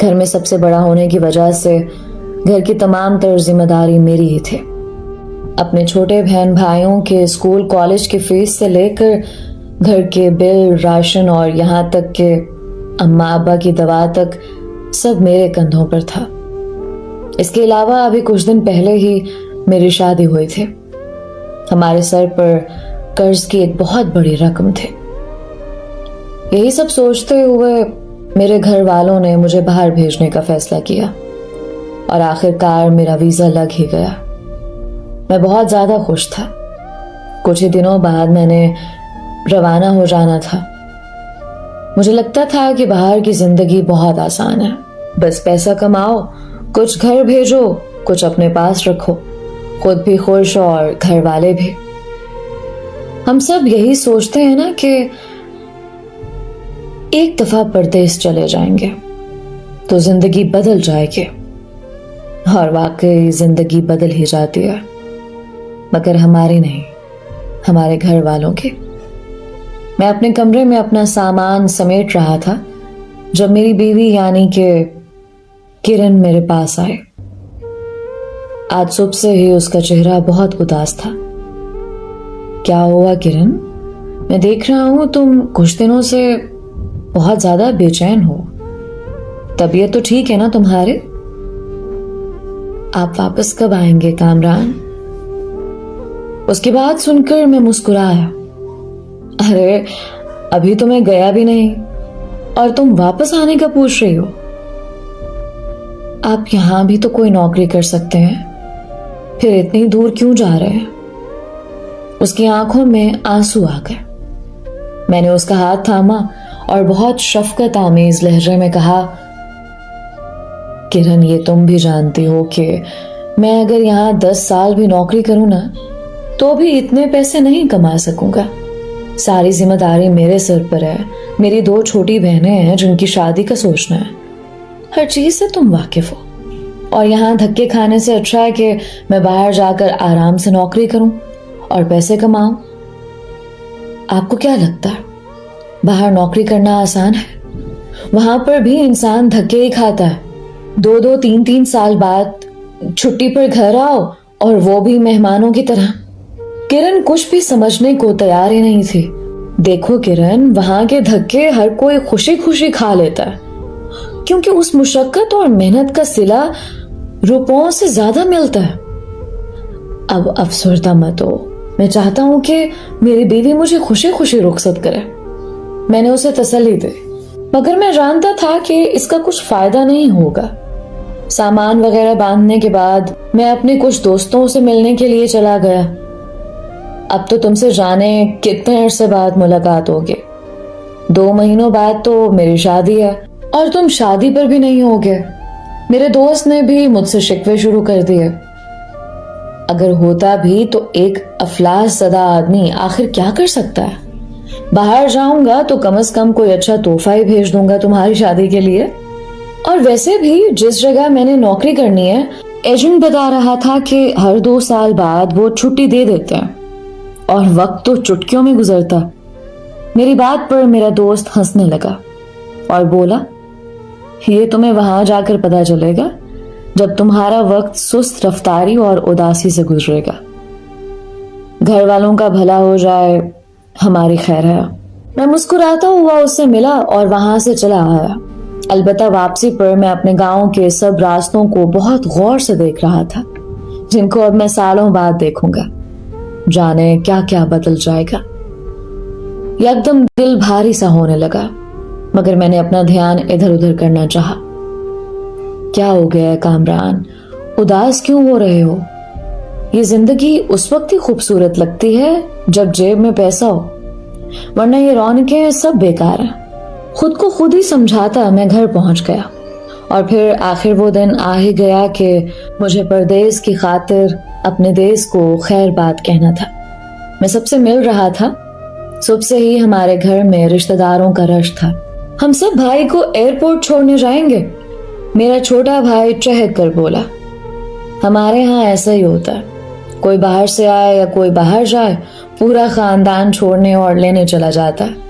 घर में सबसे बड़ा होने की वजह से घर की तमाम तर जिम्मेदारी मेरी ही थी। अपने छोटे बहन भाइयों के स्कूल कॉलेज की फीस से लेकर घर के बिल, राशन और यहाँ तक कि अम्मा अब्बा की दवा तक सब मेरे कंधों पर था। इसके अलावा अभी कुछ दिन पहले ही मेरी शादी हुई थी। हमारे सर पर कर्ज की एक बहुत बड़ी रकम थी। यही सब सोचते हुए मेरे घर वालों ने मुझे बाहर भेजने का फैसला किया और आखिरकार मेरा वीजा लग ही गया। मैं बहुत ज्यादा खुश था। कुछ ही दिनों बाद मैंने रवाना हो जाना था। मुझे लगता था कि बाहर की जिंदगी बहुत आसान है, बस पैसा कमाओ, कुछ घर भेजो, कुछ अपने पास रखो, खुद भी खुश और घर वाले भी। हम सब यही सोचते हैं ना कि एक दफा परदेस चले जाएंगे तो जिंदगी बदल जाएगी, और वाकई जिंदगी बदल ही जाती है, मगर हमारी नहीं, हमारे घर वालों की। मैं अपने कमरे में अपना सामान समेट रहा था जब मेरी बीवी यानी कि किरण मेरे पास आए। आज सुबह से ही उसका चेहरा बहुत उदास था। क्या हुआ किरण? मैं देख रहा हूं तुम कुछ दिनों से बहुत ज्यादा बेचैन हो। तबीयत तो ठीक है ना तुम्हारे? आप वापस कब आएंगे कामरान? उसकी बात सुनकर मैं मुस्कुराया। अरे अभी तो मैं गया भी नहीं और तुम वापस आने का पूछ रही हो। आप यहां भी तो कोई नौकरी कर सकते हैं, फिर इतनी दूर क्यों जा रहे हैं? उसकी आंखों में आंसू आ गए। मैंने उसका हाथ थामा और बहुत शफकत आमेज लहजे में कहा, किरण ये तुम भी जानती हो कि मैं अगर यहां 10 साल भी नौकरी करूं ना तो भी इतने पैसे नहीं कमा सकूंगा। सारी जिम्मेदारी मेरे सिर पर है। मेरी 2 छोटी बहनें हैं जिनकी शादी का सोचना है। हर चीज से तुम वाकिफ हो, और यहाँ धक्के खाने से अच्छा है कि मैं बाहर जाकर आराम से नौकरी करूं और पैसे कमाऊं। आपको क्या लगता है बाहर नौकरी करना आसान है? वहां पर भी इंसान धक्के ही खाता है। 2-2, 3-3 साल बाद छुट्टी पर घर आओ, और वो भी मेहमानों की तरह। किरण कुछ भी समझने को तैयार ही नहीं थी। देखो किरण, वहां के धक्के हर कोई खुशी खुशी खा लेता है, क्योंकि उस मुशक्कत और मेहनत का सिला रुपयों से ज्यादा मिलता है। अब अफसरदा मत हो। मैं चाहता हूं कि मेरी बीवी मुझे खुशी खुशी रुखसत करे। मैंने उसे तसल्ली दी, मगर मैं जानता था कि इसका कुछ फायदा नहीं होगा। सामान वगैरह बांधने के बाद मैं अपने कुछ दोस्तों से मिलने के लिए चला गया। अब तो तुमसे जाने कितने अरसे बाद मुलाकात होगी। 2 महीनों बाद तो मेरी शादी है और तुम शादी पर भी नहीं होगे। मेरे दोस्त ने भी मुझसे शिकवे शुरू कर दिए। अगर होता भी तो एक अफलास ज़दा आदमी आखिर क्या कर सकता है? बाहर जाऊंगा तो कम से कम कोई अच्छा तोहफा ही भेज दूंगा तुम्हारी शादी के लिए। और वैसे भी जिस जगह मैंने नौकरी करनी है, एजेंट बता रहा था कि हर 2 साल बाद वो छुट्टी दे देते हैं, और वक्त तो चुटकियों में गुजरता। मेरी बात पर मेरा दोस्त हंसने लगा और बोला, ये तुम्हें वहां जाकर पता चलेगा जब तुम्हारा वक्त सुस्त रफ्तारी और उदासी से गुजरेगा। घर वालों का भला हो जाए, हमारी खैर है। मैं मुस्कुराता हुआ उससे मिला और वहां से चला आया। अलबत्ता वापसी पर मैं अपने गांव के सब रास्तों को बहुत गौर से देख रहा था, जिनको अब मैं सालों बाद देखूंगा। जाने क्या क्या बदल जाएगा। एकदम दिल भारी सा होने लगा, मगर मैंने अपना ध्यान इधर उधर करना चाहा। क्या हो गया है कामरान? उदास क्यों हो रहे हो? ये जिंदगी उस वक्त ही खूबसूरत लगती है जब जेब में पैसा हो, वरना ये रौनकें सब बेकार हैं। खुद को खुद ही समझाता मैं घर पहुंच गया, और फिर आखिर वो दिन आ ही गया कि मुझे परदेस की खातिर अपने देश को खैर बात कहना था। मैं सबसे मिल रहा था। सुबह से ही हमारे घर में रिश्तेदारों का रश था। हम सब भाई को एयरपोर्ट छोड़ने जाएंगे। मेरा छोटा भाई चहक कर बोला, हमारे यहाँ ऐसा ही होता है, कोई बाहर से आए या कोई बाहर जाए, पूरा खानदान छोड़ने और लेने चला जाता है।